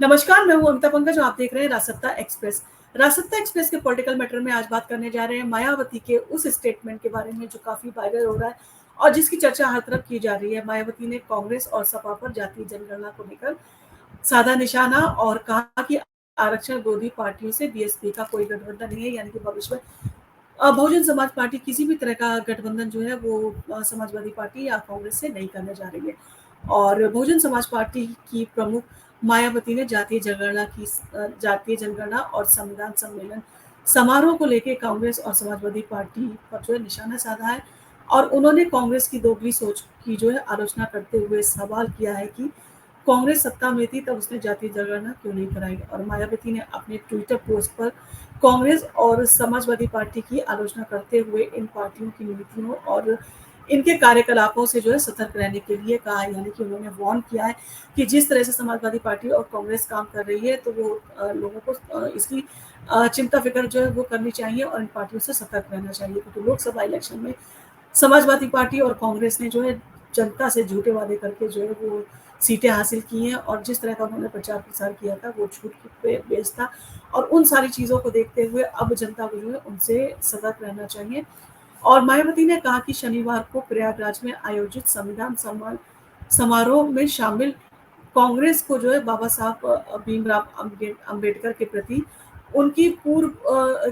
नमस्कार, मैं हूँ अमिता पंकज और आप देख रहे हैं रासत्ता एक्सप्रेस। रासत्ता एक्सप्रेस के पॉलिटिकल मैटर में आज बात करने जा रहे हैं मायावती के उस स्टेटमेंट के बारे में जो काफी वायरल हो रहा है और जिसकी चर्चा हर तरफ की जा रही है। मायावती ने कांग्रेस और सपा पर जातीय जनगणना को लेकर साधा निशाना और कहा कि आरक्षण विरोधी पार्टियों से बीएसपी का कोई गठबंधन नहीं है, यानी कि भविष्य में बहुजन समाज पार्टी किसी भी तरह का गठबंधन जो है वो समाजवादी पार्टी या कांग्रेस से नहीं करने जा रही है। और बहुजन समाज पार्टी की प्रमुख मायावती ने जातीय जनगणना और संविधान सम्मेलन समारोह को लेकर कांग्रेस और समाजवादी पार्टी पर जो है निशाना साधा है। और उन्होंने कांग्रेस की दोगली सोच की जो है आलोचना करते हुए सवाल किया है कि कांग्रेस सत्ता में थी तब उसने जातीय जनगणना क्यों नहीं कराई। और मायावती ने अपने ट्विटर पोस्ट पर कांग्रेस और समाजवादी पार्टी की आलोचना करते हुए इन पार्टियों की नीतियों और इनके कार्यकलापों से जो है सतर्क रहने के लिए कहा है, यानी कि उन्होंने वार्न किया है कि जिस तरह से समाजवादी पार्टी और कांग्रेस काम कर रही है तो वो लोगों को इसकी चिंता फिक्र जो है वो करनी चाहिए और इन पार्टियों से सतर्क रहना चाहिए, क्योंकि लोकसभा इलेक्शन में समाजवादी पार्टी और कांग्रेस ने जो है जनता से झूठे वादे करके जो है वो सीटें हासिल की हैं और जिस तरह का उन्होंने प्रचार प्रसार किया था वो झूठ पे बेस्ड था। और उन सारी चीज़ों को देखते हुए अब जनता को जो है उनसे सतर्क रहना चाहिए। और मायावती ने कहा कि शनिवार को प्रयागराज में आयोजित संविधान समारोह में शामिल कांग्रेस को जो है बाबा साहब भीमराव अम्बेडकर के प्रति उनकी पूर्व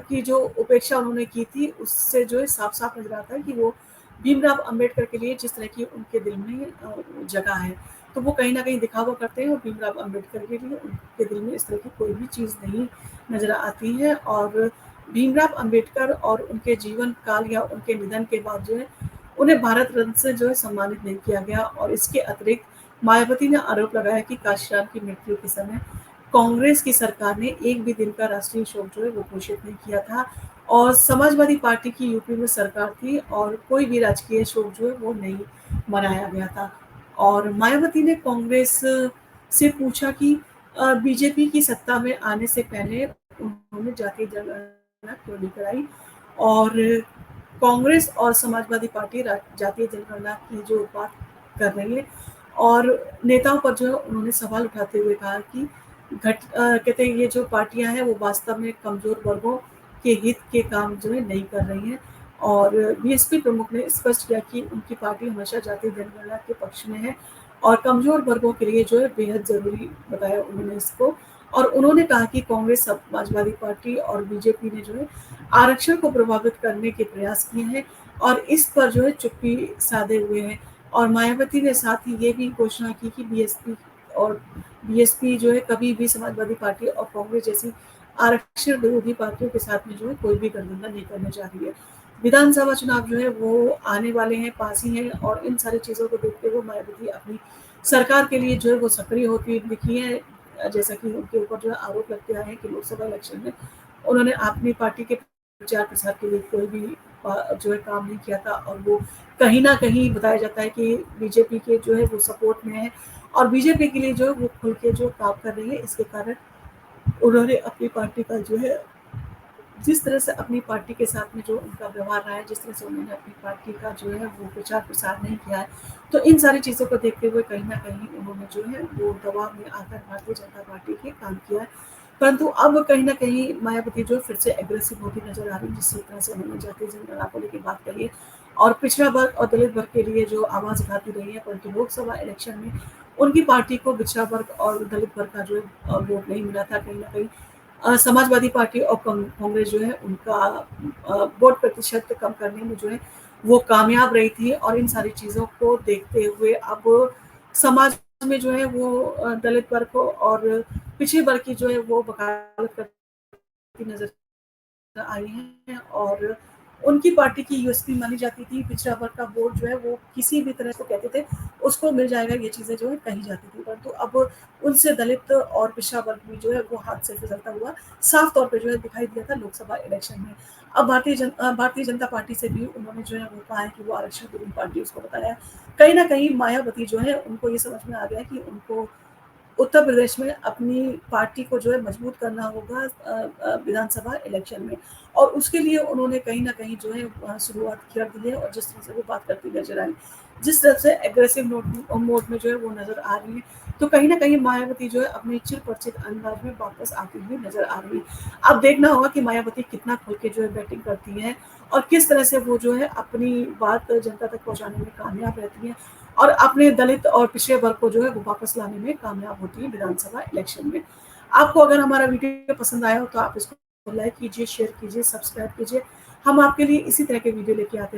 की जो उपेक्षा उन्होंने की थी उससे जो है साफ साफ नजर आता है कि वो भीमराव अम्बेडकर के लिए जिस तरह की उनके दिल में जगह है तो वो कहीं ना कहीं दिखावा करते हैं और भीमराव अम्बेडकर के लिए उनके दिल में इस तरह की कोई भी चीज़ नहीं नजर आती है। और भीमराव अम्बेडकर और उनके जीवन काल या उनके निधन के बाद जो है उन्हें भारत रत्न से जो है सम्मानित नहीं किया गया। और इसके अतिरिक्त मायावती ने आरोप लगाया कि काशीराम की मृत्यु के समय कांग्रेस की सरकार ने एक भी दिन का राष्ट्रीय शोक जो है वो घोषित नहीं किया था और समाजवादी पार्टी की यूपी में सरकार थी और कोई भी राजकीय शोक जो है वो नहीं मनाया गया था। और मायावती ने कांग्रेस से पूछा कि बीजेपी की सत्ता में आने से पहले उन्होंने जातीय जनगणना क्यों नहीं कराई। और कांग्रेस और समाजवादी पार्टी जातीय जनगणना की जो बात कर रही है और नेताओं पर जो है उन्होंने सवाल उठाते हुए कहा कि कहते हैं ये जो पार्टियां हैं वो वास्तव में कमजोर वर्गों के हित के काम जो है नहीं कर रही हैं। और बीएसपी प्रमुख ने स्पष्ट किया कि उनकी पार्टी हमेशा जातीय जनगणना के पक्ष में है और कमजोर वर्गों के लिए जो है बेहद जरूरी बताया उन्होंने इसको। और उन्होंने कहा कि कांग्रेस समाजवादी पार्टी और बीजेपी ने जो है आरक्षण को प्रभावित करने के प्रयास किए हैं और इस पर जो है चुप्पी साधे हुए हैं। और मायावती ने साथ ही ये भी घोषणा की कि बीएसपी जो है कभी भी समाजवादी पार्टी और कांग्रेस जैसी आरक्षण विरोधी पार्टियों के साथ में जो है कोई भी गठबंधन नहीं करने जा रही है। विधानसभा चुनाव जो है वो आने वाले हैं, पास ही हैं और इन सारी चीजों को देखते हुए मायावती अपनी सरकार के लिए जो है वो सक्रिय होती दिखी है। जैसा कि उनके ऊपर जो है आरोप लगते आए हैं कि लोकसभा इलेक्शन में उन्होंने अपनी पार्टी के प्रचार प्रसार के लिए कोई भी जो है काम नहीं किया था और वो कहीं ना कहीं बताया जाता है कि बीजेपी के जो है वो सपोर्ट में है और बीजेपी के लिए जो है वो खुल के जो काम कर रही है। इसके कारण उन्होंने अपनी पार्टी का जो है जिस तरह से अपनी पार्टी के साथ में जो उनका व्यवहार रहा है, जिस तरह से उन्होंने अपनी पार्टी का जो है वो प्रचार प्रसार नहीं किया है, तो इन सारी चीज़ों को देखते हुए कहीं ना कहीं उन्होंने जो है वो दबाव में आकर भारतीय जनता पार्टी के काम किया है। परंतु अब कहीं ना कहीं मायावती जो फिर से एग्रेसिव होती नजर आ रही है, जिस तरह से उन्होंने जातीय जनगणना को लेकर बात कही है और पिछड़ा वर्ग और दलित वर्ग के लिए जो आवाज उठाती रही है, परंतु लोकसभा इलेक्शन में उनकी पार्टी को पिछड़ा वर्ग और दलित वर्ग का जो है वोट नहीं मिला था। कहीं ना कहीं समाजवादी पार्टी और कांग्रेस जो है उनका वोट प्रतिशत कम करने में जो है वो कामयाब रही थी। और इन सारी चीज़ों को देखते हुए अब समाज में जो है वो दलित वर्ग को और पिछड़े वर्ग की जो है वो वकालत करती नजर आई हैं और उनकी पार्टी की यूएसपी मानी जाती थी। पिछड़ा वर्ग का वोट जो है वो किसी भी तरह को कहते थे उसको मिल जाएगा, ये चीजें जो है कही जाती थी, परंतु अब उनसे दलित और पिछड़ा वर्ग भी जो है वो हाथ से फिसलता हुआ साफ तौर पे जो है दिखाई दिया था लोकसभा इलेक्शन में। अब भारतीय जनता पार्टी से भी उन्होंने जो है वो कहा है कि वो आरक्षण विरोधी पार्टी उसको बताया। कहीं ना कहीं मायावती जो है उनको ये समझ में आ गया कि उनको उत्तर प्रदेश में अपनी पार्टी को जो है मजबूत करना होगा विधानसभा इलेक्शन में और उसके लिए उन्होंने कहीं ना कहीं जो है शुरुआत कर दी है। और जिस तरह से वो बात करती नजर आई, जिस तरह से एग्रेसिव मोड में जो है वो नजर आ रही है, तो कहीं न कहीं मायावती जो है अपने चिर-परिचित अंदाज में वापस आती हुई नज़र आ रही है। अब देखना होगा कि मायावती कितना खुल के जो है बैटिंग करती हैं और किस तरह से वो जो है अपनी बात जनता तक पहुँचाने में कामयाब रहती हैं और अपने दलित और पिछड़े वर्ग को जो है वो वापस लाने में कामयाब होती हैं विधानसभा इलेक्शन में। आपको अगर हमारा वीडियो पसंद आया हो तो आप इसको लाइक कीजिए, शेयर कीजिए, सब्सक्राइब कीजिए। हम आपके लिए इसी तरह के वीडियो लेके आते रहेंगे।